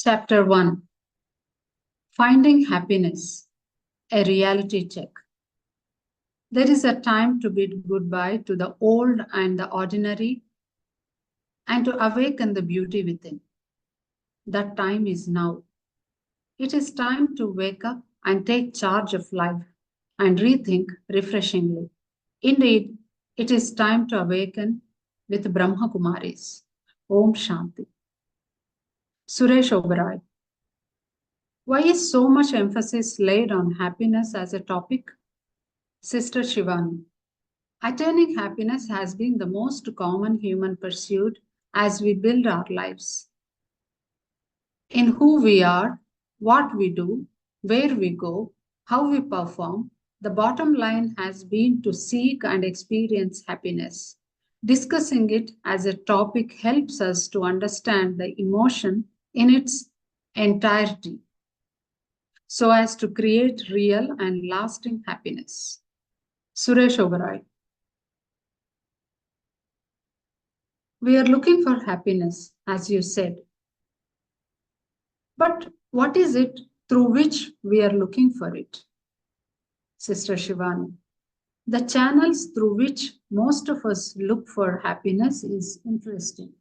Chapter 1, Finding Happiness, a Reality Check. There is a time to bid goodbye to the old and the ordinary and to awaken the beauty within. That time is now. It is time to wake up and take charge of life and rethink refreshingly. Indeed, it is time to awaken with Brahma Kumaris. Om Shanti. Suresh Oberoi. Why is so much emphasis laid on happiness as a topic? Sister Shivani. Attaining happiness has been the most common human pursuit as we build our lives. In who we are, what we do, where we go, how we perform, the bottom line has been to seek and experience happiness. Discussing it as a topic helps us to understand the emotion in its entirety so as to create real and lasting happiness. Suresh Oberoi. We are looking for happiness, as you said. But what is it through which we are looking for it? Sister Shivani. The channels through which most of us look for happiness is interesting.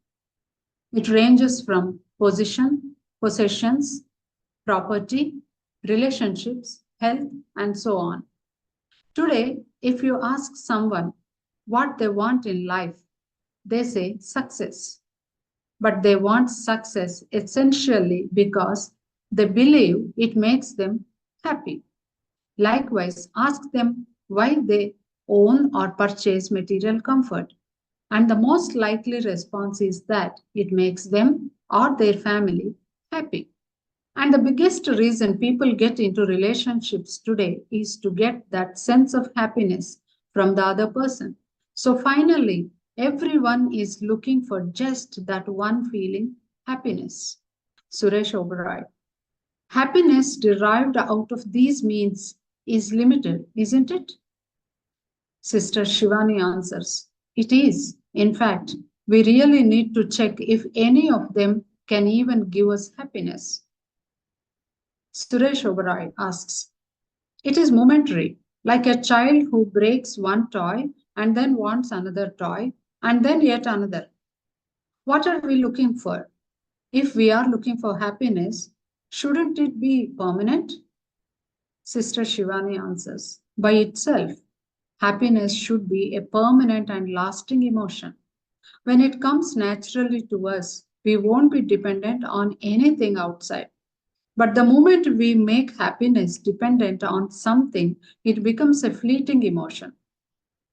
It ranges from possessions, property, relationships, health, and so on. Today, if you ask someone what they want in life, they say success. But they want success essentially because they believe it makes them happy. Likewise, ask them why they own or purchase material comfort. And the most likely response is that it makes them or their family happy. And the biggest reason people get into relationships today is to get that sense of happiness from the other person. So finally, everyone is looking for just that one feeling, happiness. Suresh Oberoi. Happiness derived out of these means is limited, isn't it? Sister Shivani answers, it is. In fact, we really need to check if any of them can even give us happiness. Suresh Oberoi asks, it is momentary, like a child who breaks one toy and then wants another toy and then yet another. What are we looking for? If we are looking for happiness, shouldn't it be permanent? Sister Shivani answers, by itself, happiness should be a permanent and lasting emotion. When it comes naturally to us, we won't be dependent on anything outside. But the moment we make happiness dependent on something, it becomes a fleeting emotion.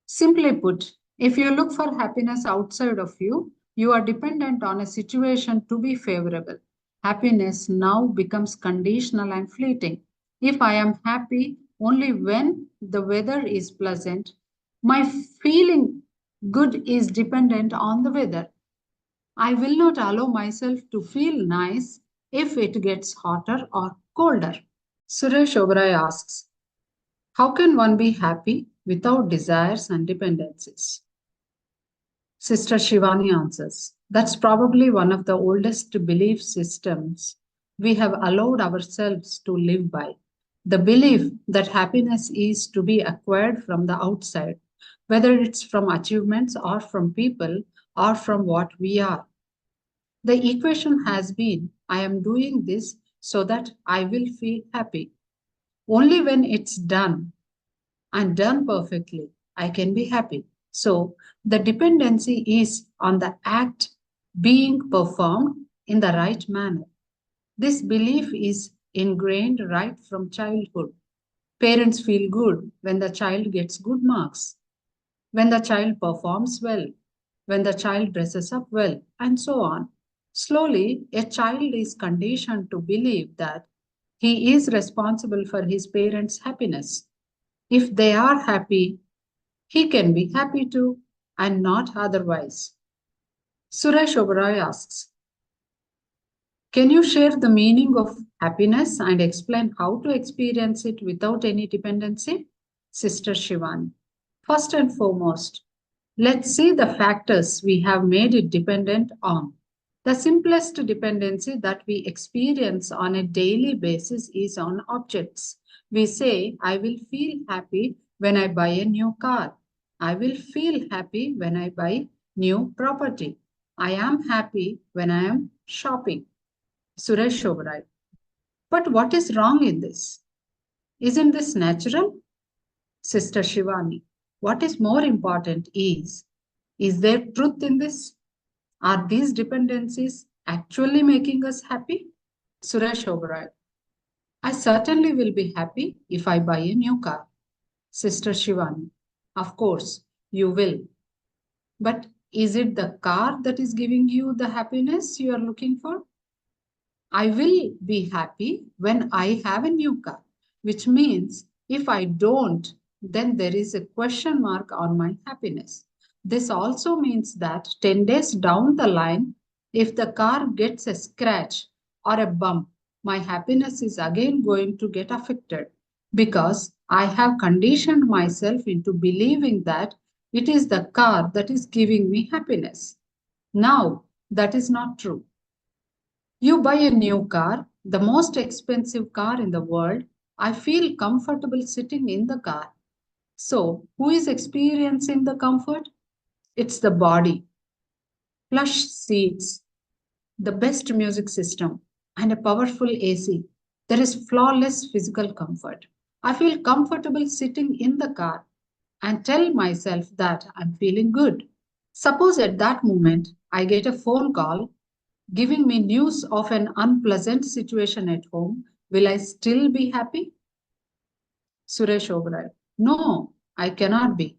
Simply put, if you look for happiness outside of you, you are dependent on a situation to be favorable. Happiness now becomes conditional and fleeting. If I am happy only when the weather is pleasant, my feeling good is dependent on the weather. I will not allow myself to feel nice if it gets hotter or colder. Suresh Oberoi asks, how can one be happy without desires and dependencies? Sister Shivani answers, that's probably one of the oldest belief systems we have allowed ourselves to live by. The belief that happiness is to be acquired from the outside, whether it's from achievements or from people or from what we are. The equation has been I am doing this so that I will feel happy. Only when it's done and done perfectly, I can be happy. So the dependency is on the act being performed in the right manner. This belief is ingrained right from childhood. Parents feel good when the child gets good marks, when the child performs well, when the child dresses up well, and so on. Slowly, a child is conditioned to believe that he is responsible for his parents' happiness. If they are happy, he can be happy too, and not otherwise. Suresh Oberoi asks, can you share the meaning of happiness and explain how to experience it without any dependency? Sister Shivani. First and foremost, let's see the factors we have made it dependent on. The simplest dependency that we experience on a daily basis is on objects. We say, I will feel happy when I buy a new car. I will feel happy when I buy new property. I am happy when I am shopping. Suresh Oberoi. But what is wrong in this? Isn't this natural? Sister Shivani. What is more important is there truth in this? Are these dependencies actually making us happy? Suresh Oberoi. I certainly will be happy if I buy a new car. Sister Shivani. Of course, you will. But is it the car that is giving you the happiness you are looking for? I will be happy when I have a new car, which means if I don't, then there is a question mark on my happiness. This also means that 10 days down the line, if the car gets a scratch or a bump, my happiness is again going to get affected because I have conditioned myself into believing that it is the car that is giving me happiness. Now, that is not true. You buy a new car, the most expensive car in the world. I feel comfortable sitting in the car. So, who is experiencing the comfort? It's the body. Plush seats, the best music system, and a powerful AC. There is flawless physical comfort. I feel comfortable sitting in the car and tell myself that I'm feeling good. Suppose at that moment I get a phone call giving me news of an unpleasant situation at home, will I still be happy? Suresh Oberoi. No, I cannot be.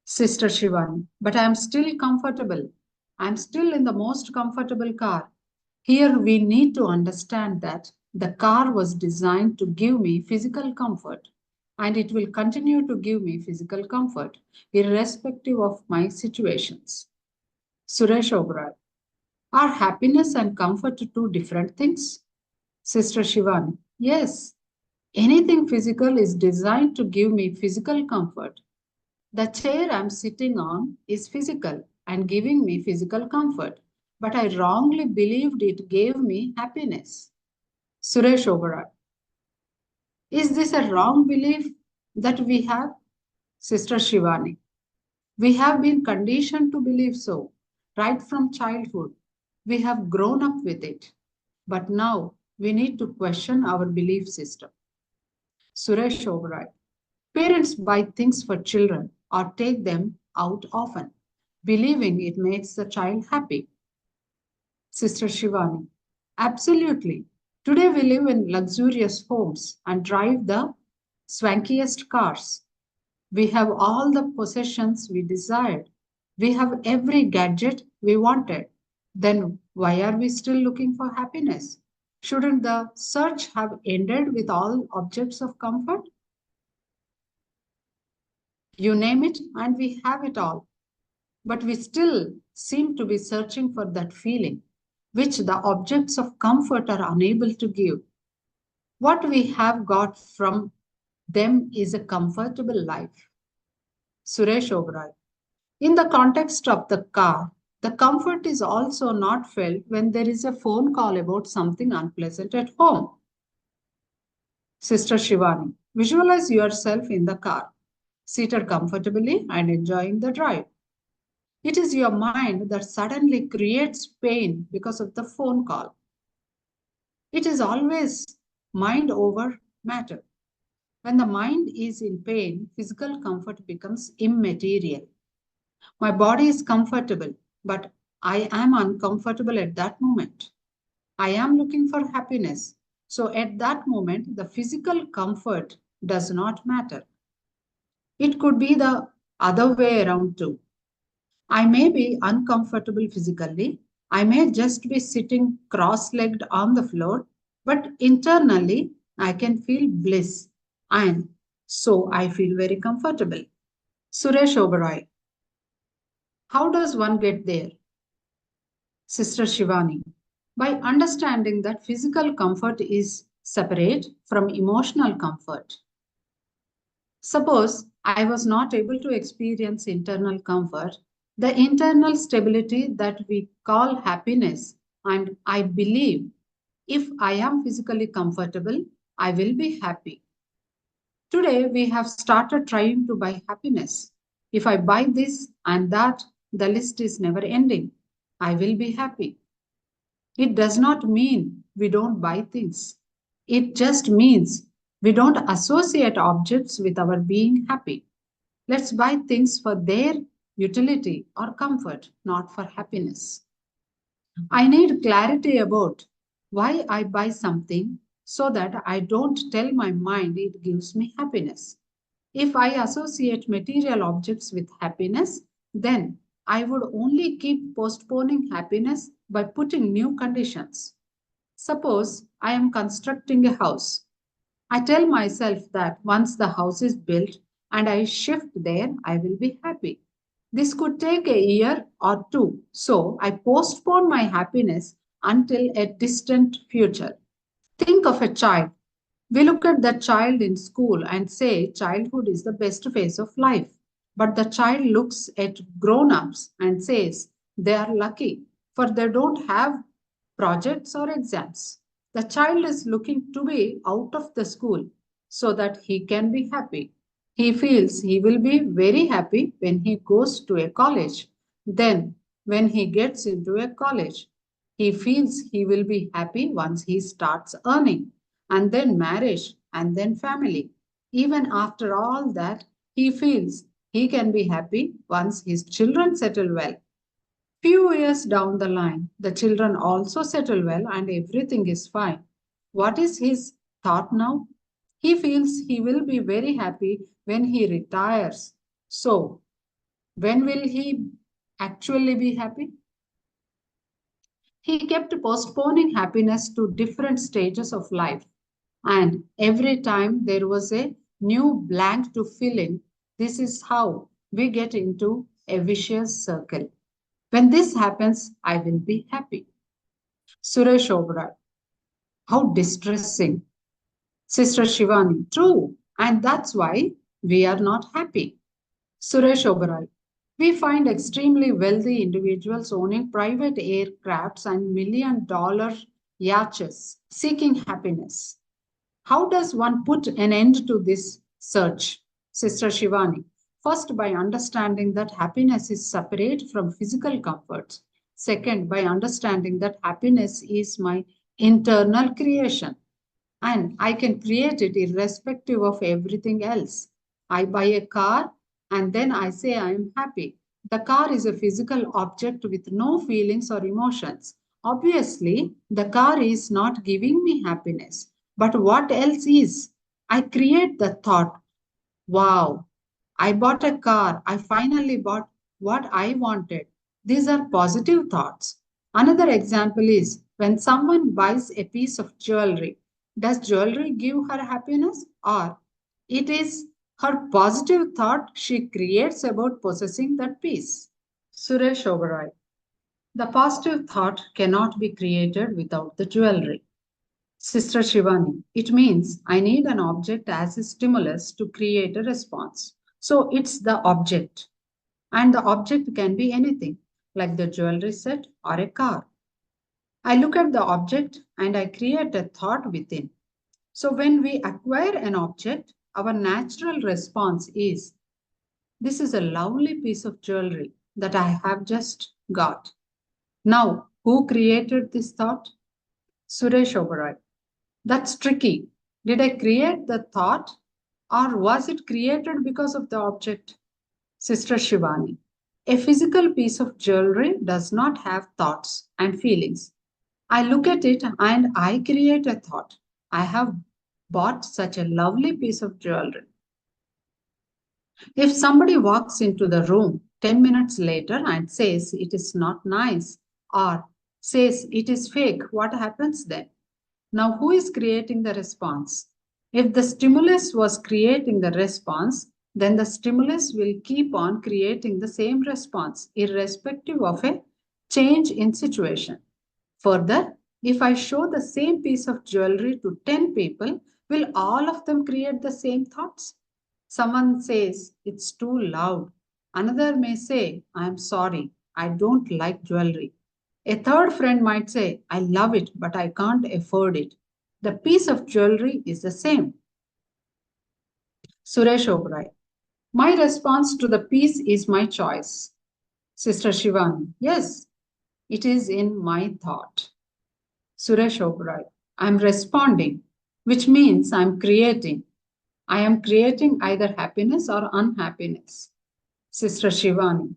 Sister Shivani. But I am still comfortable. I am still in the most comfortable car. Here we need to understand that the car was designed to give me physical comfort and it will continue to give me physical comfort irrespective of my situations. Suresh Oberoi. Are happiness and comfort two different things? Sister Shivani, yes. Anything physical is designed to give me physical comfort. The chair I'm sitting on is physical and giving me physical comfort, but I wrongly believed it gave me happiness. Suresh Oberoi, is this a wrong belief that we have? Sister Shivani, we have been conditioned to believe so right from childhood. We have grown up with it. But now we need to question our belief system. Suresh Oberoi. Parents buy things for children or take them out often, believing it makes the child happy. Sister Shivani. Absolutely. Today we live in luxurious homes and drive the swankiest cars. We have all the possessions we desired. We have every gadget we wanted. Then why are we still looking for happiness? Shouldn't the search have ended with all objects of comfort? You name it, and we have it all. But we still seem to be searching for that feeling, which the objects of comfort are unable to give. What we have got from them is a comfortable life. Suresh Oberoi. In the context of the car, the comfort is also not felt when there is a phone call about something unpleasant at home. Sister Shivani, visualize yourself in the car, seated comfortably and enjoying the drive. It is your mind that suddenly creates pain because of the phone call. It is always mind over matter. When the mind is in pain, physical comfort becomes immaterial. My body is comfortable, but I am uncomfortable at that moment. I am looking for happiness. So at that moment, the physical comfort does not matter. It could be the other way around too. I may be uncomfortable physically. I may just be sitting cross legged on the floor, but internally I can feel bliss. And so I feel very comfortable. Suresh Oberoi, how does one get there? Sister Shivani, by understanding that physical comfort is separate from emotional comfort. Suppose I was not able to experience internal comfort, The internal stability that we call happiness. And I believe if I am physically comfortable, I will be happy. Today, we have started trying to buy happiness. If I buy this and that, the list is never ending. I will be happy. It does not mean we don't buy things. It just means we don't associate objects with our being happy. Let's buy things for their utility or comfort, not for happiness. I need clarity about why I buy something so that I don't tell my mind it gives me happiness. If I associate material objects with happiness, then I would only keep postponing happiness by putting new conditions. Suppose I am constructing a house. I tell myself that once the house is built and I shift there, I will be happy. This could take a year or two, so I postpone my happiness until a distant future. Think of a child. We look at the child in school and say childhood is the best phase of life. But the child looks at grown ups and says they are lucky for they don't have projects or exams. The child is looking to be out of the school so that he can be happy. He feels he will be very happy when he goes to a college. Then, when he gets into a college, he feels he will be happy once he starts earning, and then marriage, and then family. Even after all that, he feels he can be happy once his children settle well. Few years down the line, the children also settle well and everything is fine. What is his thought now? He feels he will be very happy when he retires. So, when will he actually be happy? He kept postponing happiness to different stages of life. And every time there was a new blank to fill in, this is how we get into a vicious circle. When this happens, I will be happy. Suresh Oberoi, how distressing. Sister Shivani, true. And that's why we are not happy. Suresh Oberoi, we find extremely wealthy individuals owning private aircrafts and $1 million yachts seeking happiness. How does one put an end to this search? Sister Shivani, first by understanding that happiness is separate from physical comforts. Second, by understanding that happiness is my internal creation and I can create it irrespective of everything else. I buy a car and then I say I am happy. The car is a physical object with no feelings or emotions. Obviously, the car is not giving me happiness. But what else is? I create the thought, wow, I bought a car. I finally bought what I wanted. These are positive thoughts. Another example is when someone buys a piece of jewelry. Does jewelry give her happiness or it is her positive thought she creates about possessing that piece? Suresh Oberoi. The positive thought cannot be created without the jewelry. Sister Shivani, it means I need an object as a stimulus to create a response. So it's the object, and the object can be anything, like the jewelry set or a car. I look at the object and I create a thought within. So when we acquire an object, our natural response is this is a lovely piece of jewelry that I have just got. Now, who created this thought? Suresh Oberoi. That's tricky. Did I create the thought or was it created because of the object? Sister Shivani. A physical piece of jewelry does not have thoughts and feelings. I look at it and I create a thought. I have bought such a lovely piece of jewelry. If somebody walks into the room 10 minutes later and says it is not nice or says it is fake, what happens then? Now, who is creating the response? If the stimulus was creating the response, then the stimulus will keep on creating the same response, irrespective of a change in situation. Further, if I show the same piece of jewelry to 10 people, will all of them create the same thoughts? Someone says it's too loud. Another may say, I am sorry, I don't like jewelry. A third friend might say, I love it, but I can't afford it. The piece of jewelry is the same. Suresh Oberoi. My response to the piece is my choice. Sister Shivani. Yes, it is in my thought. Suresh Oberoi. I'm responding, which means I'm creating. I am creating either happiness or unhappiness. Sister Shivani.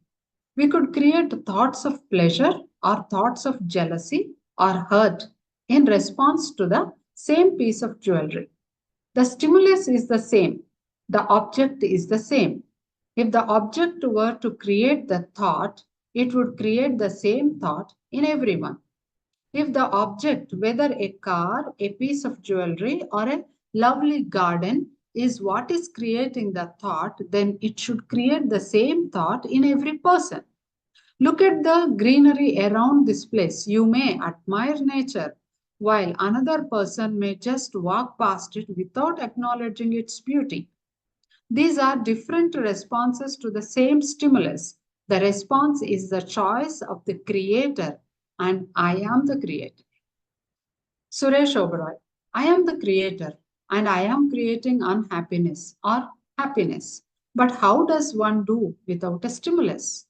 We could create thoughts of pleasure or thoughts of jealousy or hurt in response to the same piece of jewelry. The stimulus is the same, the object is the same. If the object were to create the thought, it would create the same thought in everyone. If the object, whether a car, a piece of jewelry, or a lovely garden, is what is creating the thought, then it should create the same thought in every person. Look at the greenery around this place. You may admire nature, while another person may just walk past it without acknowledging its beauty. These are different responses to the same stimulus. The response is the choice of the creator, and I am the creator. Suresh Oberoi, I am the creator, and I am creating unhappiness or happiness. But how does one do without a stimulus?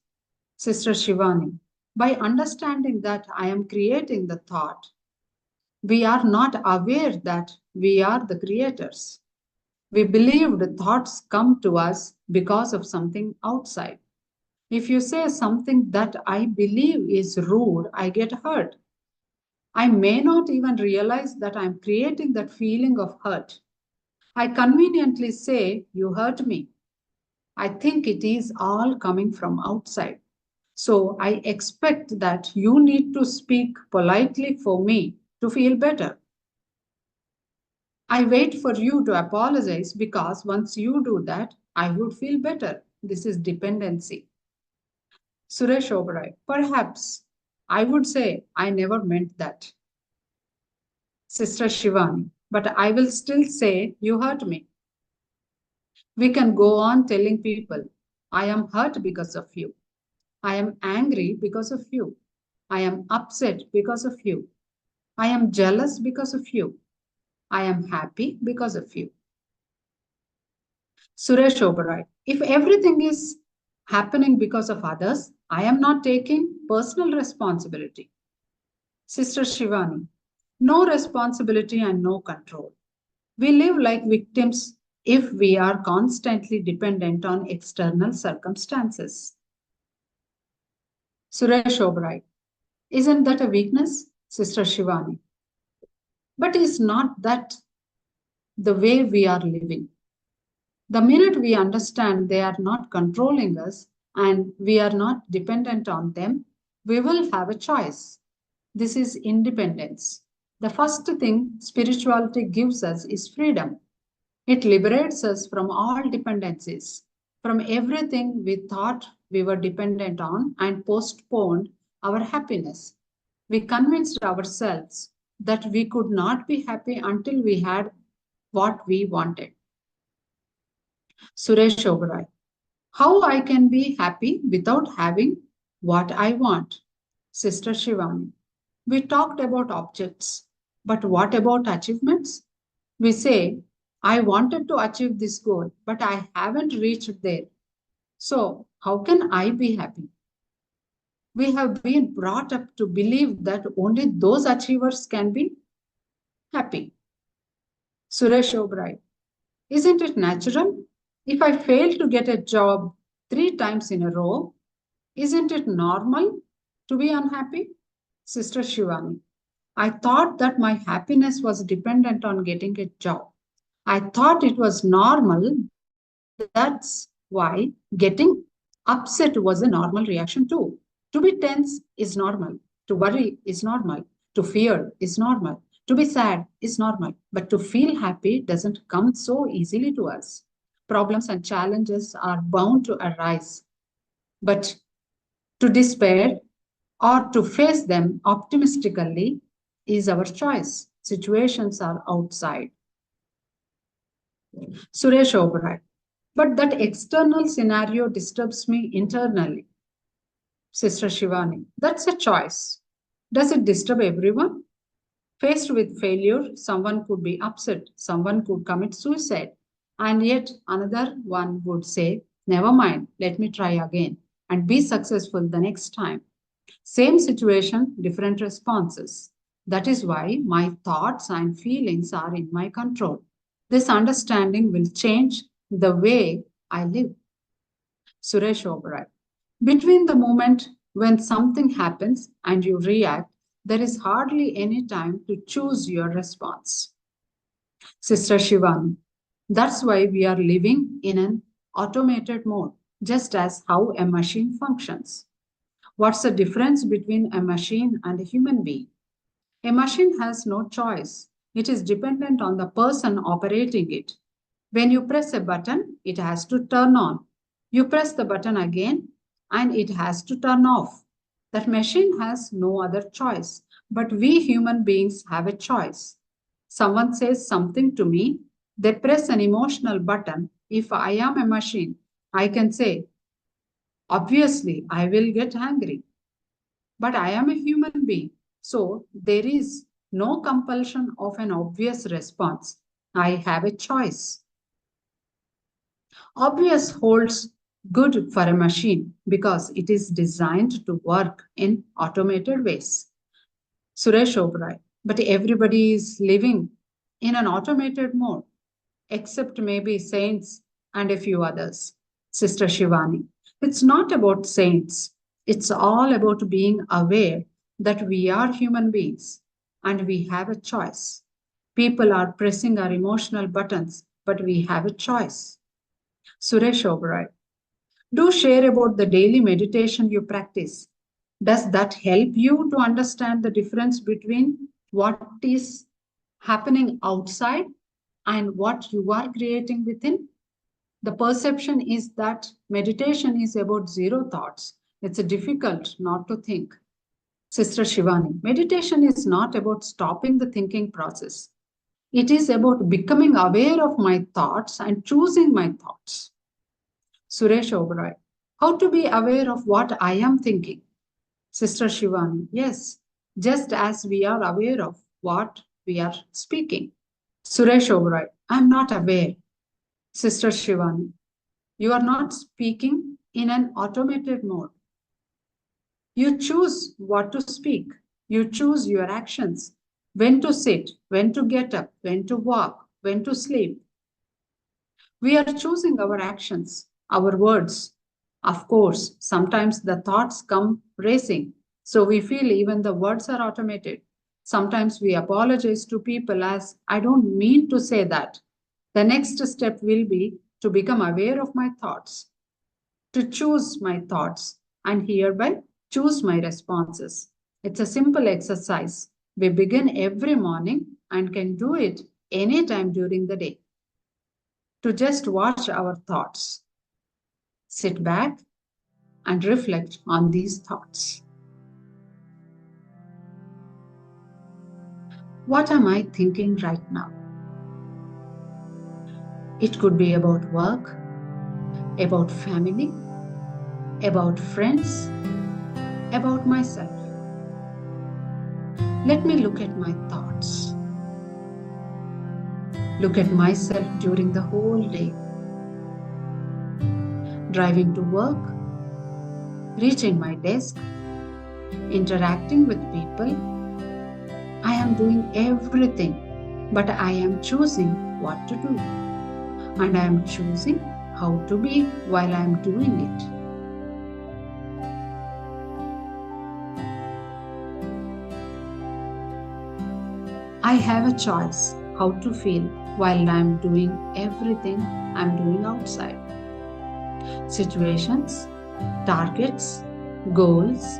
Sister Shivani, by understanding that I am creating the thought, we are not aware that we are the creators. We believe the thoughts come to us because of something outside. If you say something that I believe is rude, I get hurt. I may not even realize that I'm creating that feeling of hurt. I conveniently say, You hurt me. I think it is all coming from outside. So I expect that you need to speak politely for me to feel better. I wait for you to apologize because once you do that, I would feel better. This is dependency. Suresh Oberoi, perhaps I would say I never meant that. Sister Shivani, but I will still say you hurt me. We can go on telling people, I am hurt because of you. I am angry because of you. I am upset because of you. I am jealous because of you. I am happy because of you. Suresh Oberoi, if everything is happening because of others, I am not taking personal responsibility. Sister Shivani, no responsibility and no control. We live like victims if we are constantly dependent on external circumstances. Suresh Oberoi, isn't that a weakness? Sister Shivani, but is not that the way we are living? The minute we understand they are not controlling us and we are not dependent on them, we will have a choice. This is independence. The first thing spirituality gives us is freedom. It liberates us from all dependencies, from everything we thought we were dependent on and postponed our happiness. We convinced ourselves that we could not be happy until we had what we wanted. Suresh Oberoi, how I can be happy without having what I want? Sister Shivani, we talked about objects, but what about achievements? We say, I wanted to achieve this goal, but I haven't reached there. So, how can I be happy? We have been brought up to believe that only those achievers can be happy. Suresh Oberoi, isn't it natural? If I fail to get a job 3 times in a row, isn't it normal to be unhappy? Sister Shivani, I thought that my happiness was dependent on getting a job. I thought it was normal. That's why getting upset was a normal reaction too. To be tense is normal. To worry is normal. To fear is normal. To be sad is normal. But to feel happy doesn't come so easily to us. Problems and challenges are bound to arise. But to despair or to face them optimistically is our choice. Situations are outside. Suresh Oberoi, But that external scenario disturbs me internally. Sister Shivani, that's a choice. Does it disturb everyone? Faced with failure, someone could be upset, someone could commit suicide, and yet another one would say, never mind, let me try again and be successful the next time. Same situation, different responses. That is why my thoughts and feelings are in my control. This understanding will change the way I live. Suresh Oberoi. Between the moment when something happens and you react, there is hardly any time to choose your response. Sister Shivani. That's why we are living in an automated mode, just as how a machine functions. What's the difference between a machine and a human being? A machine has no choice. It is dependent on the person operating it. When you press a button, it has to turn on. You press the button again, and it has to turn off. That machine has no other choice. But we human beings have a choice. Someone says something to me, they press an emotional button. If I am a machine, I can say, obviously, I will get angry. But I am a human being. So there is no compulsion of an obvious response. I have a choice. Obvious holds good for a machine because it is designed to work in automated ways. Suresh Oberoi. But everybody is living in an automated mode, except maybe saints and a few others. Sister Shivani. It's not about saints, it's all about being aware that we are human beings and we have a choice. People are pressing our emotional buttons, but we have a choice. Suresh Oberoi. Do share about the daily meditation you practice. Does that help you to understand the difference between what is happening outside and what you are creating within? The perception is that meditation is about zero thoughts. It's difficult not to think. Sister Shivani, meditation is not about stopping the thinking process. It is about becoming aware of my thoughts and choosing my thoughts. Suresh Oberoi, how to be aware of what I am thinking? Sister Shivani, yes, just as we are aware of what we are speaking. Suresh Oberoi, I'm not aware. Sister Shivani, you are not speaking in an automated mode. You choose what to speak. You choose your actions, when to sit, when to get up, when to walk, when to sleep. We are choosing our actions, our words. Of course, sometimes the thoughts come racing, so we feel even the words are automated. Sometimes we apologize to people as, I don't mean to say that. The next step will be to become aware of my thoughts, to choose my thoughts, and hereby choose my responses. It's a simple exercise. We begin every morning and can do it anytime during the day. To just watch our thoughts, sit back and reflect on these thoughts. What am I thinking right now? It could be about work, about family, about friends, about myself. Let me look at my thoughts. Look at myself during the whole day. Driving to work, reaching my desk, interacting with people. I am doing everything, but I am choosing what to do. And I am choosing how to be while I am doing it. I have a choice how to feel while I am doing everything I am doing outside. Situations, targets, goals,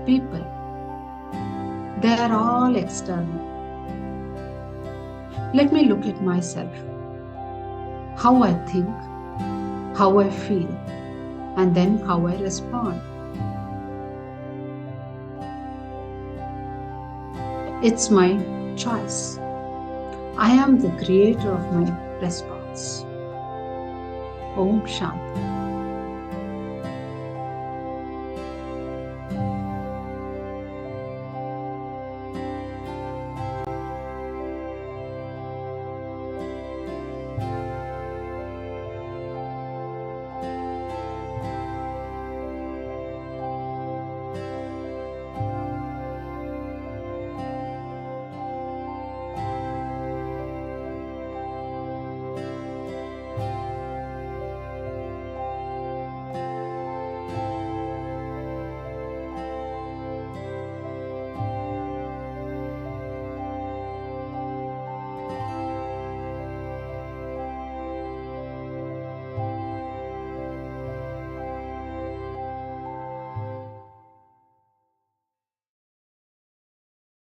people. They are all external. Let me look at myself, how I think, how I feel, and then how I respond. It's my choice. I am the creator of my response. Om Shanti.